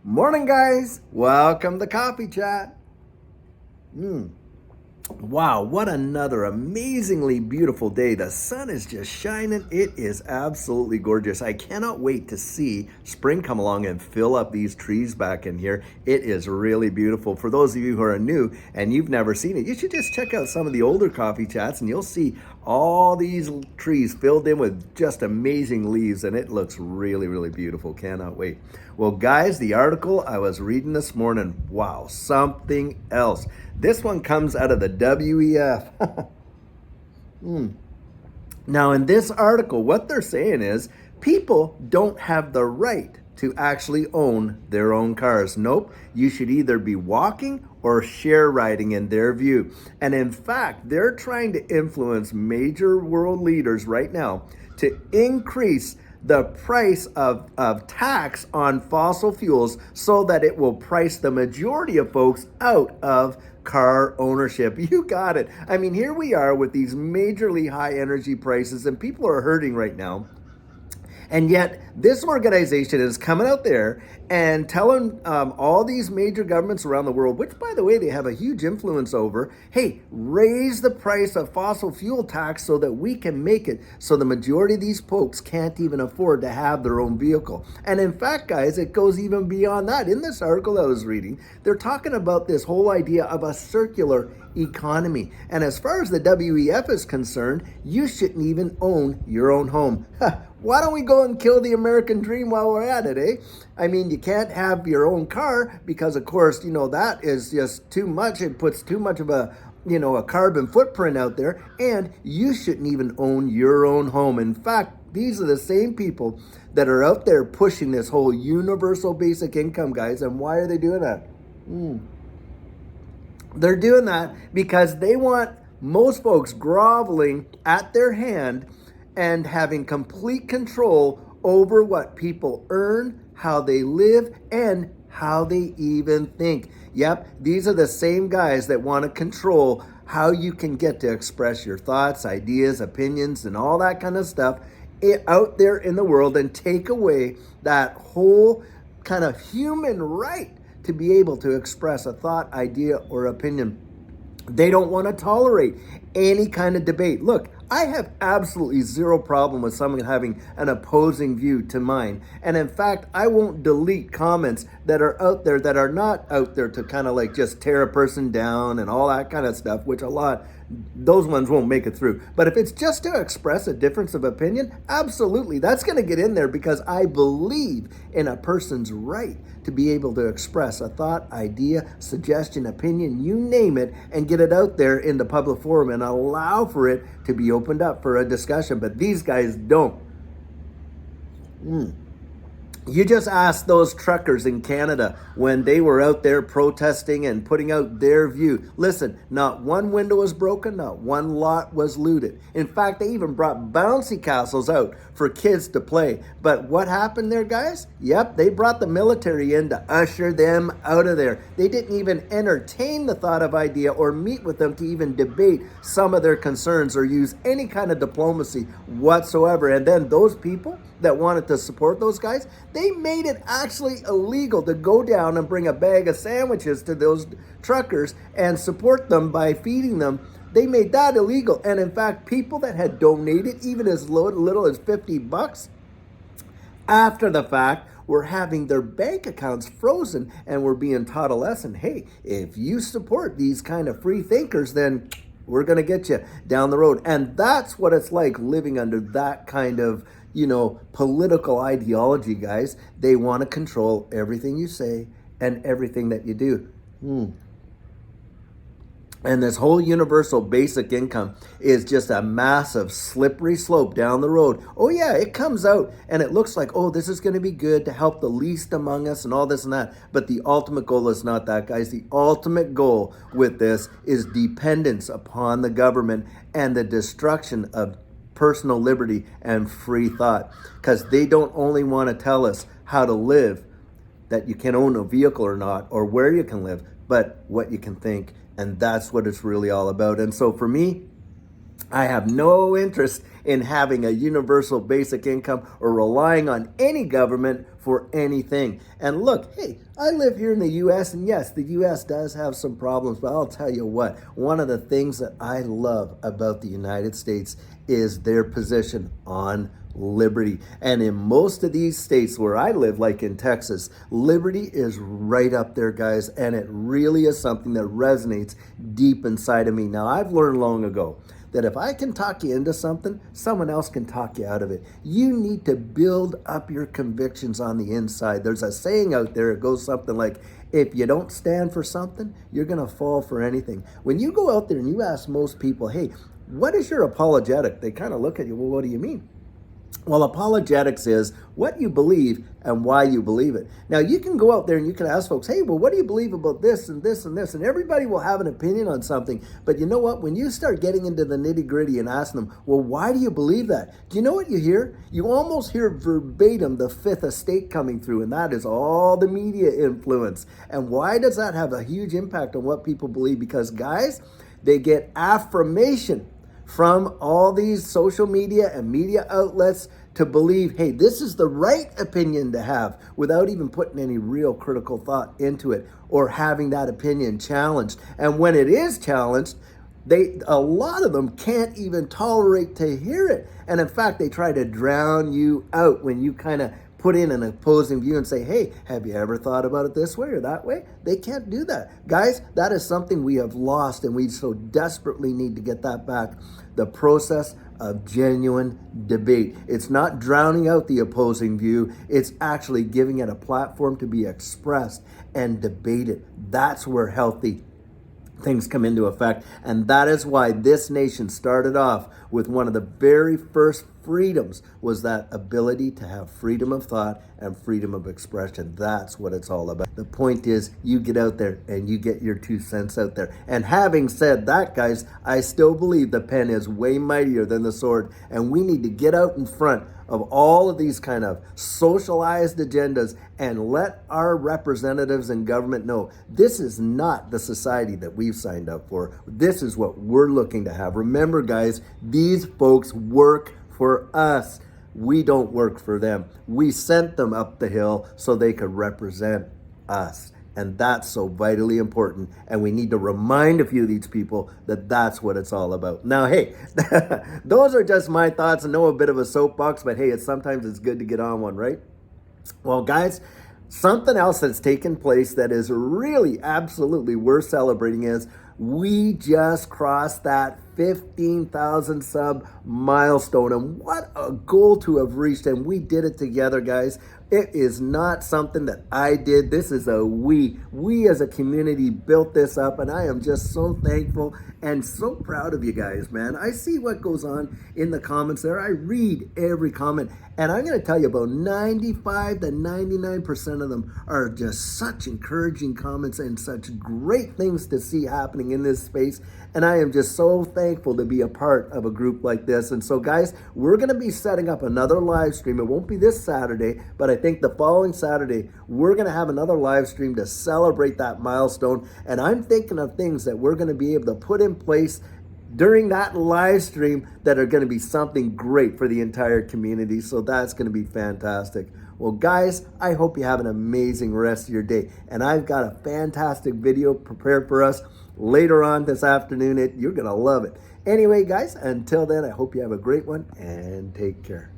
Morning, guys. Welcome to Coffee Chat. Wow, what another amazingly beautiful day. The sun is just shining. It is absolutely gorgeous. I cannot wait to see spring come along and fill up these trees back in here. It is really beautiful. For those of you who are new and you've never seen it, you should just check out some of the older Coffee Chats and you'll see all these trees filled in with just amazing leaves, and it looks really, really beautiful. Cannot wait. Well, guys, the article I was reading this morning, wow, something else. This one comes out of the WEF. Now, in this article, what they're saying is people don't have the right to actually own their own cars. Nope, you should either be walking or share riding in their view. And in fact, they're trying to influence major world leaders right now to increase the price of tax on fossil fuels so that it will price the majority of folks out of car ownership. You got it. I mean, here we are with these majorly high energy prices and people are hurting right now. And yet this organization is coming out there and telling all these major governments around the world, which, by the way, they have a huge influence over, hey, raise the price of fossil fuel tax so that we can make it so the majority of these folks can't even afford to have their own vehicle. And in fact, guys, it goes even beyond that. In this article I was reading, they're talking about this whole idea of a circular economy. And as far as the WEF is concerned, you shouldn't even own your own home. Why don't we go and kill the American dream while we're at it, eh? I mean, you can't have your own car because, of course, that is just too much. It puts too much of a carbon footprint out there, and you shouldn't even own your own home. In fact, these are the same people that are out there pushing this whole universal basic income, guys. And why are they doing that? They're doing that because they want most folks groveling at their hand and having complete control over what people earn, how they live, and how they even think. Yep, these are the same guys that want to control how you can get to express your thoughts, ideas, opinions, and all that kind of stuff out there in the world and take away that whole kind of human right to be able to express a thought, idea, or opinion. They don't want to tolerate any kind of debate. Look, I have absolutely zero problem with someone having an opposing view to mine. And in fact, I won't delete comments that are out there that are not out there to kind of like just tear a person down and all that kind of stuff, which those ones won't make it through. But if it's just to express a difference of opinion, absolutely, that's going to get in there because I believe in a person's right to be able to express a thought, idea, suggestion, opinion, you name it, and get it out there in the public forum and allow for it to be opened up for a discussion. But these guys don't. You just asked those truckers in Canada when they were out there protesting and putting out their view. Listen, not one window was broken, not one lot was looted. In fact, they even brought bouncy castles out for kids to play. But what happened there, guys? Yep, they brought the military in to usher them out of there. They didn't even entertain the thought of idea or meet with them to even debate some of their concerns or use any kind of diplomacy whatsoever. And then those people that wanted to support those guys, they made it actually illegal to go down and bring a bag of sandwiches to those truckers and support them by feeding them. They made that illegal. And in fact, people that had donated even as little as $50 after the fact were having their bank accounts frozen and were being taught a lesson. Hey, if you support these kind of free thinkers, then we're going to get you down the road. And that's what it's like living under that kind of political ideology, guys. They want to control everything you say and everything that you do. And this whole universal basic income is just a massive slippery slope down the road. Oh yeah, it comes out and it looks like, oh, this is going to be good to help the least among us and all this and that. But the ultimate goal is not that, guys. The ultimate goal with this is dependence upon the government and the destruction of personal liberty and free thought, because they don't only want to tell us how to live, that you can own a vehicle or not, or where you can live, but what you can think. And that's what it's really all about. And so for me, I have no interest in having a universal basic income or relying on any government for anything. And look, hey, I live here in the U.S., and yes, the U.S. does have some problems, but I'll tell you what, one of the things that I love about the United States is their position on liberty. And in most of these states where I live, like in Texas, liberty is right up there, guys, and it really is something that resonates deep inside of me. Now, I've learned long ago that if I can talk you into something, someone else can talk you out of it. You need to build up your convictions on the inside. There's a saying out there, it goes something like, if you don't stand for something, you're going to fall for anything. When you go out there and you ask most people, hey, what is your apologetic? They kind of look at you, well, what do you mean? Well, apologetics is what you believe and why you believe it. Now, you can go out there and you can ask folks, hey, well, what do you believe about this and this and this? And everybody will have an opinion on something. But you know what? When you start getting into the nitty gritty and asking them, well, why do you believe that? Do you know what you hear? You almost hear verbatim the fifth estate coming through, and that is all the media influence. And why does that have a huge impact on what people believe? Because, guys, they get affirmation from all these social media and media outlets to believe, hey, this is the right opinion to have without even putting any real critical thought into it or having that opinion challenged. And when it is challenged, a lot of them can't even tolerate to hear it. And in fact, they try to drown you out when you kind of put in an opposing view and say, hey, have you ever thought about it this way or that way? They can't do that. Guys, that is something we have lost, and we so desperately need to get that back. The process of genuine debate. It's not drowning out the opposing view. It's actually giving it a platform to be expressed and debated. That's where healthy things come into effect. And that is why this nation started off with one of the very first freedoms was that ability to have freedom of thought and freedom of expression. That's what it's all about. The point is you get out there and you get your 2 cents out there. And having said that, guys, I still believe the pen is way mightier than the sword, and we need to get out in front of all of these kind of socialized agendas and let our representatives in government know this is not the society that we've signed up for. This is what we're looking to have. Remember, guys, these folks work for us. We don't work for them. We sent them up the hill so they could represent us. And that's so vitally important. And we need to remind a few of these people that that's what it's all about. Now, hey, those are just my thoughts. I know a bit of a soapbox, but hey, sometimes it's good to get on one, right? Well, guys, something else that's taken place that is really absolutely worth celebrating is we just crossed that 15,000 sub milestone, and what a goal to have reached, and we did it together, guys. It is not something that I did. This is a we as a community built this up, and I am just so thankful and so proud of you guys, man. I see what goes on in the comments there. I read every comment, and I'm going to tell you about 95 to 99% of them are just such encouraging comments and such great things to see happening in this space. And I am just so thankful to be a part of a group like this. And so, guys, we're going to be setting up another live stream. It won't be this Saturday, but I think the following Saturday, we're going to have another live stream to celebrate that milestone. And I'm thinking of things that we're going to be able to put in place during that live stream that are going to be something great for the entire community. So that's going to be fantastic. Well, guys, I hope you have an amazing rest of your day. And I've got a fantastic video prepared for us later on this afternoon. You're going to love it. Anyway, guys, until then, I hope you have a great one and take care.